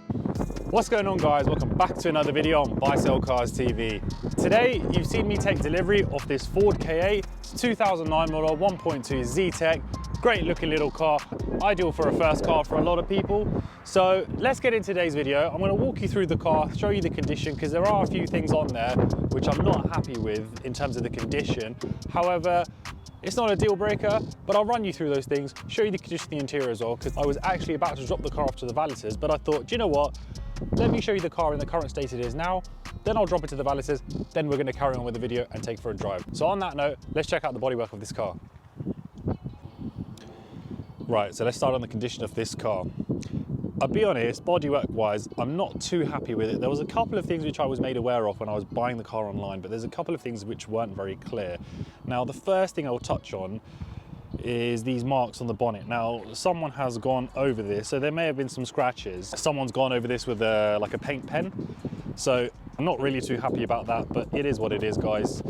What's going on, guys? Welcome back to another video on Buy Sell Cars TV. Today you've seen me take delivery of this Ford Ka 2009 model 1.2 Z-Tech. Great looking little car, ideal for a first car for a lot of people. So let's get into today's video. I'm going to walk you through the car, show you the condition, because there are a few things on there which I'm not happy with in terms of the condition. However, it's not a deal breaker, but I'll run you through those things, show you the condition of the interior as well, because I was actually about to drop the car off to the valeters, but I thought, do you know what? Let me show you the car in the current state it is now, then I'll drop it to the valeters, then we're going to carry on with the video and take it for a drive. So on that note, let's check out the bodywork of this car. Right, so let's start on the condition of this car. I'll be honest, bodywork wise, I'm not too happy with it. There was a couple of things which I was made aware of when I was buying the car online, but there's a couple of things which weren't very clear. Now, the first thing I'll touch on is these marks on the bonnet. Now, someone has gone over this, so there may have been some scratches. Someone's gone over this with like a paint pen. So I'm not really too happy about that, but it is what it is, guys.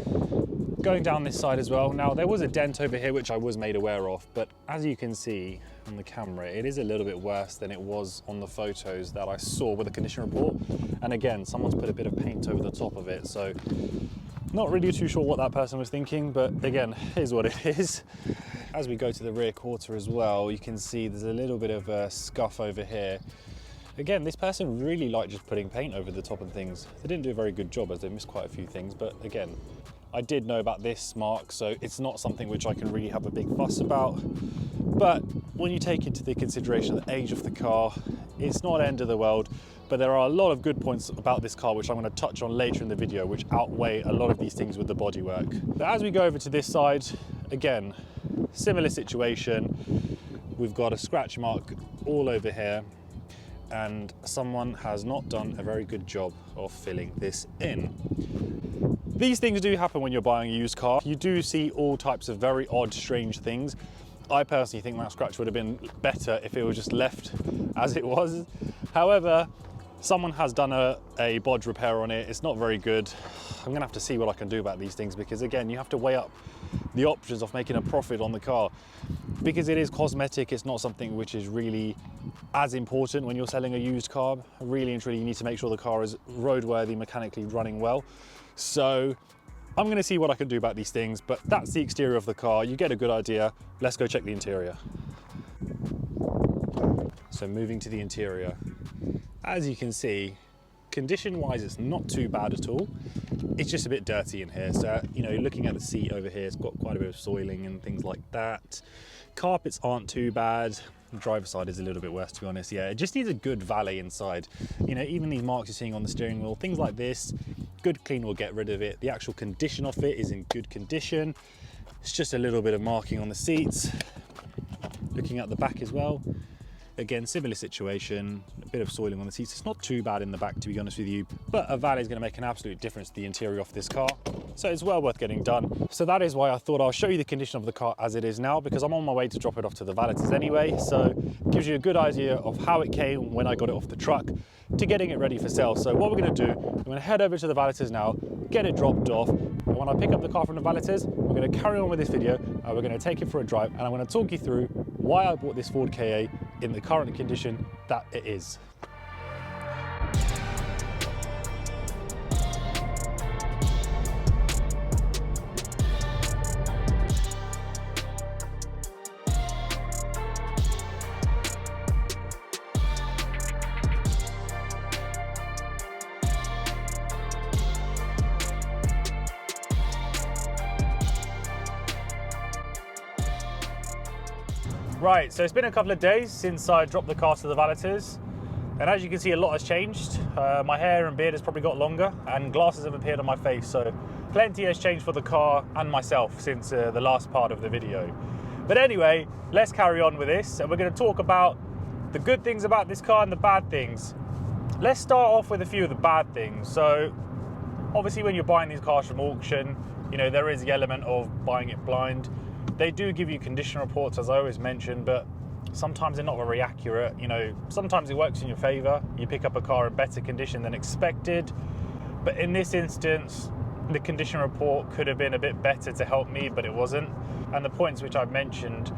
Going down this side as well. Now, there was a dent over here, which I was made aware of, but as you can see on the camera, it is a little bit worse than it was on the photos that I saw with the condition report. And again, someone's put a bit of paint over the top of it. So not really too sure what that person was thinking, but again, here's what it is. As we go to the rear quarter as well, you can see there's a little bit of a scuff over here. Again, this person really liked just putting paint over the top of things. They didn't do a very good job as they missed quite a few things, but again, I did know about this mark, so it's not something which I can really have a big fuss about. But when you take into the consideration the age of the car, it's not end of the world, but there are a lot of good points about this car which I'm going to touch on later in the video, which outweigh a lot of these things with the bodywork. But as we go over to this side, again, similar situation. We've got a scratch mark all over here, and someone has not done a very good job of filling this in. These things do happen when you're buying a used car. You do see all types of very odd, strange things. I personally think that scratch would have been better if it was just left as it was. However, someone has done a bodge repair on it. It's not very good. I'm gonna have to see what I can do about these things, because again, you have to weigh up the options of making a profit on the car. Because it is cosmetic, it's not something which is really as important when you're selling a used car. Really and truly, you need to make sure the car is roadworthy, mechanically running well. So I'm going to see what I can do about these things, but that's the exterior of the car. You get a good idea. Let's go check the interior. So moving to the interior, as you can see, condition wise, it's not too bad at all. It's just a bit dirty in here. So, you know, looking at the seat over here, it's got quite a bit of soiling and things like that. Carpets aren't too bad. The driver's side is a little bit worse, to be honest. Yeah, it just needs a good valet inside. You know, even these marks you're seeing on the steering wheel, things like this, good clean will get rid of it. The actual condition of it is in good condition. It's just a little bit of marking on the seats. Looking at the back as well, again, similar situation, a bit of soiling on the seats. It's not too bad in the back, to be honest with you, but a valet is going to make an absolute difference to the interior of this car. So it's well worth getting done. So that is why I thought I'll show you the condition of the car as it is now, because I'm on my way to drop it off to the valeters anyway. So it gives you a good idea of how it came when I got it off the truck to getting it ready for sale. So what we're going to do, we're going to head over to the valeters now, get it dropped off. And when I pick up the car from the valeters, we're going to carry on with this video and we're going to take it for a drive, and I'm going to talk you through why I bought this Ford Ka in the current condition that it is. Right, so it's been a couple of days since I dropped the car to the valeters, and as you can see, a lot has changed. My hair and beard has probably got longer, and glasses have appeared on my face, so plenty has changed for the car and myself since the last part of the video. But anyway, let's carry on with this, and we're going to talk about the good things about this car and the bad things. Let's start off with a few of the bad things. So obviously when you're buying these cars from auction, you know, there is the element of buying it blind. They do give you condition reports, as I always mention, but sometimes they're not very accurate. You know, sometimes it works in your favor. You pick up a car in better condition than expected. But in this instance, the condition report could have been a bit better to help me, but it wasn't. And the points which I've mentioned,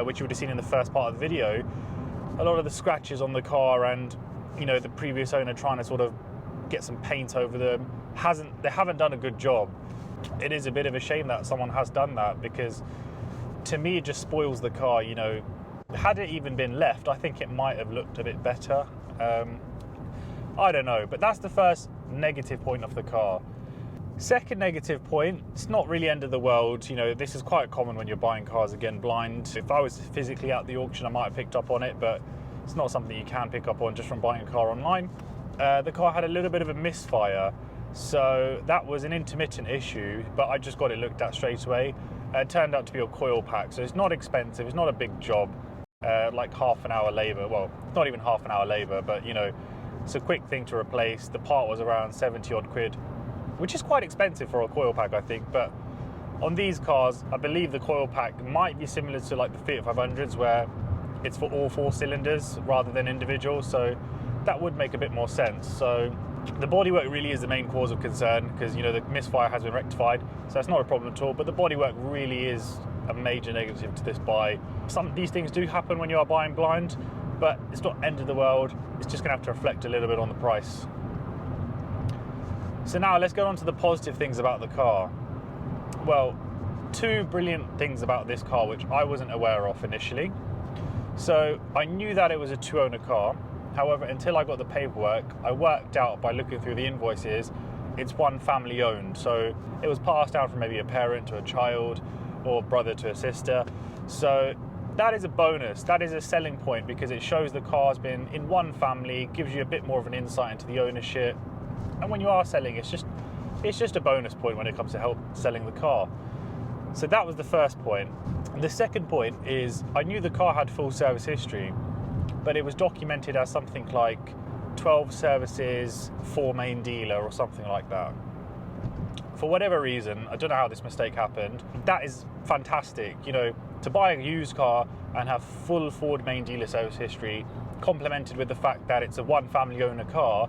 which you would have seen in the first part of the video, a lot of the scratches on the car and you know, the previous owner trying to sort of get some paint over them. They haven't done a good job. It is a bit of a shame that someone has done that, because to me it just spoils the car. You know, had it even been left, I think it might have looked a bit better. I don't know, but that's the first negative point of the car. Second negative point, it's not really end of the world. You know, this is quite common when you're buying cars, again, blind. If I was physically at the auction, I might have picked up on it, but it's not something you can pick up on just from buying a car online. The car had a little bit of a misfire, so that was an intermittent issue, but I just got it looked at straight away. It turned out to be a coil pack, so it's not expensive, it's not a big job, like half an hour labour. Well, not even half an hour labour, but you know, it's a quick thing to replace. The part was around 70 odd quid, which is quite expensive for a coil pack, I think. But on these cars, I believe the coil pack might be similar to like the Fiat 500s, where it's for all 4 cylinders rather than individual, so that would make a bit more sense. So the bodywork really is the main cause of concern, because you know the misfire has been rectified, so that's not a problem at all. But the bodywork really is a major negative to this buy. Some of these things do happen when you are buying blind, but it's not end of the world. It's just going to have to reflect a little bit on the price. So now let's go on to the positive things about the car. Well, 2 brilliant things about this car which I wasn't aware of initially. So I knew that it was a 2-owner car. However, until I got the paperwork, I worked out by looking through the invoices, it's one family owned. So it was passed down from maybe a parent to a child, or brother to a sister. So that is a bonus, that is a selling point, because it shows the car's been in one family, gives you a bit more of an insight into the ownership. And when you are selling, it's just a bonus point when it comes to help selling the car. So that was the first point. The second point is, I knew the car had full service history, but it was documented as something like 12 services, 4 main dealer, or something like that. For whatever reason, I don't know how this mistake happened. That is fantastic. You know, to buy a used car and have full Ford main dealer service history, complemented with the fact that it's a one family owner car,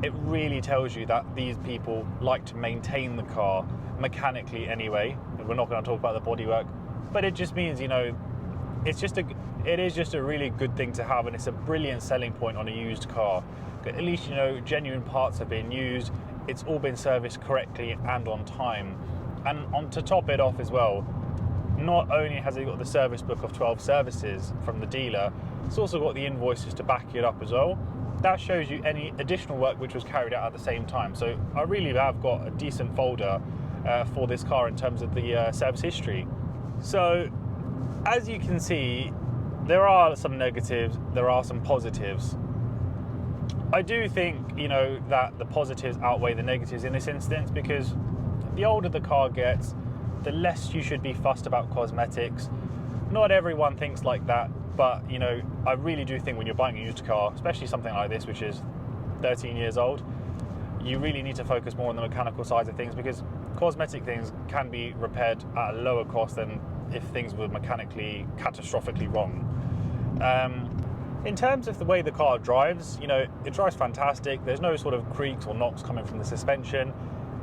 it really tells you that these people like to maintain the car mechanically anyway. We're not going to talk about the bodywork, but it just means, you know, it is just a really good thing to have, and it's a brilliant selling point on a used car. At least, you know, genuine parts have been used, it's all been serviced correctly and on time. And to top it off as well, not only has it got the service book of 12 services from the dealer, it's also got the invoices to back it up as well. That shows you any additional work which was carried out at the same time. So I really have got a decent folder for this car in terms of the service history. So as you can see, there are some negatives, there are some positives. I do think, you know, that the positives outweigh the negatives in this instance, because the older the car gets, the less you should be fussed about cosmetics. Not everyone thinks like that, but you know, I really do think when you're buying a used car, especially something like this which is 13 years old, you really need to focus more on the mechanical side of things, because cosmetic things can be repaired at a lower cost than if things were mechanically catastrophically wrong. In terms of the way the car drives, you know, it drives fantastic. There's no sort of creaks or knocks coming from the suspension.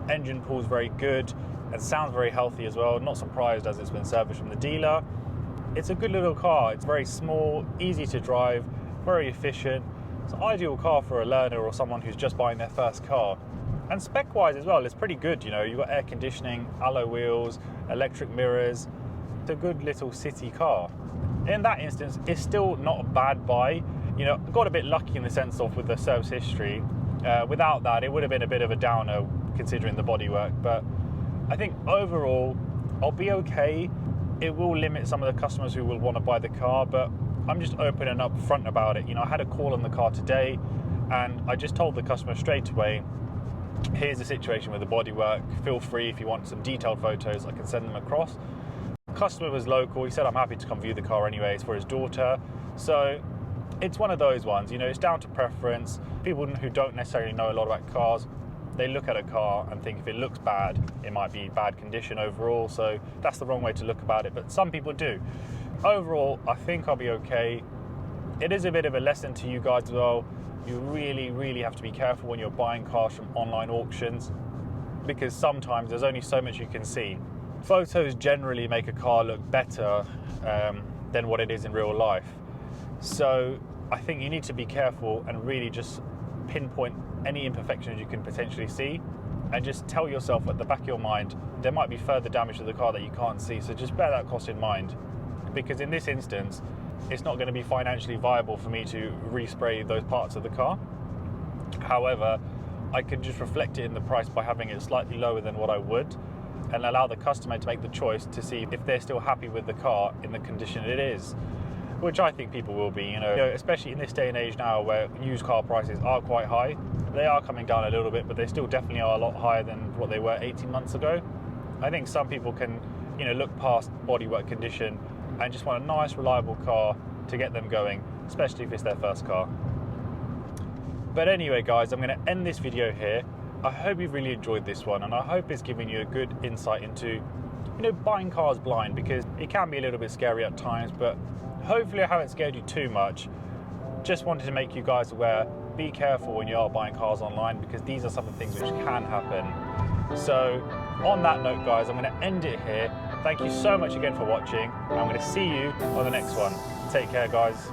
Engine pull's very good and sounds very healthy as well. Not surprised, as it's been serviced from the dealer. It's a good little car. It's very small, easy to drive, very efficient. It's an ideal car for a learner or someone who's just buying their first car. And spec-wise as well, it's pretty good. You know, you've got air conditioning, alloy wheels, electric mirrors. It's a good little city car. In that instance, it's still not a bad buy. You know, got a bit lucky in the sense of with the service history. Without that, it would have been a bit of a downer considering the bodywork. But I think overall, I'll be okay. It will limit some of the customers who will want to buy the car, but I'm just open and upfront about it. You know, I had a call on the car today, and I just told the customer straight away, here's the situation with the bodywork. Feel free, if you want some detailed photos, I can send them across. The customer was local. He said, I'm happy to come view the car anyways for his daughter. So it's one of those ones, you know, it's down to preference. People who don't necessarily know a lot about cars, they look at a car and think if it looks bad, it might be bad condition overall. So that's the wrong way to look about it, but some people do. Overall, I think I'll be okay. It is a bit of a lesson to you guys as well. You really, really have to be careful when you're buying cars from online auctions, because sometimes there's only so much you can see. Photos generally make a car look better than what it is in real life. So I think you need to be careful and really just pinpoint any imperfections you can potentially see, and just tell yourself at the back of your mind there might be further damage to the car that you can't see, so just bear that cost in mind, because in this instance it's not going to be financially viable for me to respray those parts of the car. However, I can just reflect it in the price by having it slightly lower than what I would, and allow the customer to make the choice to see if they're still happy with the car in the condition it is, which I think people will be, especially in this day and age now where used car prices are quite high. They are coming down a little bit, but they still definitely are a lot higher than what they were 18 months ago. I think some people can, look past bodywork condition and just want a nice, reliable car to get them going, especially if it's their first car. But anyway, guys, I'm going to end this video here. I hope you've really enjoyed this one, and I hope it's given you a good insight into, buying cars blind, because it can be a little bit scary at times, but hopefully I haven't scared you too much. Just wanted to make you guys aware, be careful when you are buying cars online, because these are some of the things which can happen. So on that note, guys, I'm going to end it here. Thank you so much again for watching, and I'm going to see you on the next one. Take care, guys.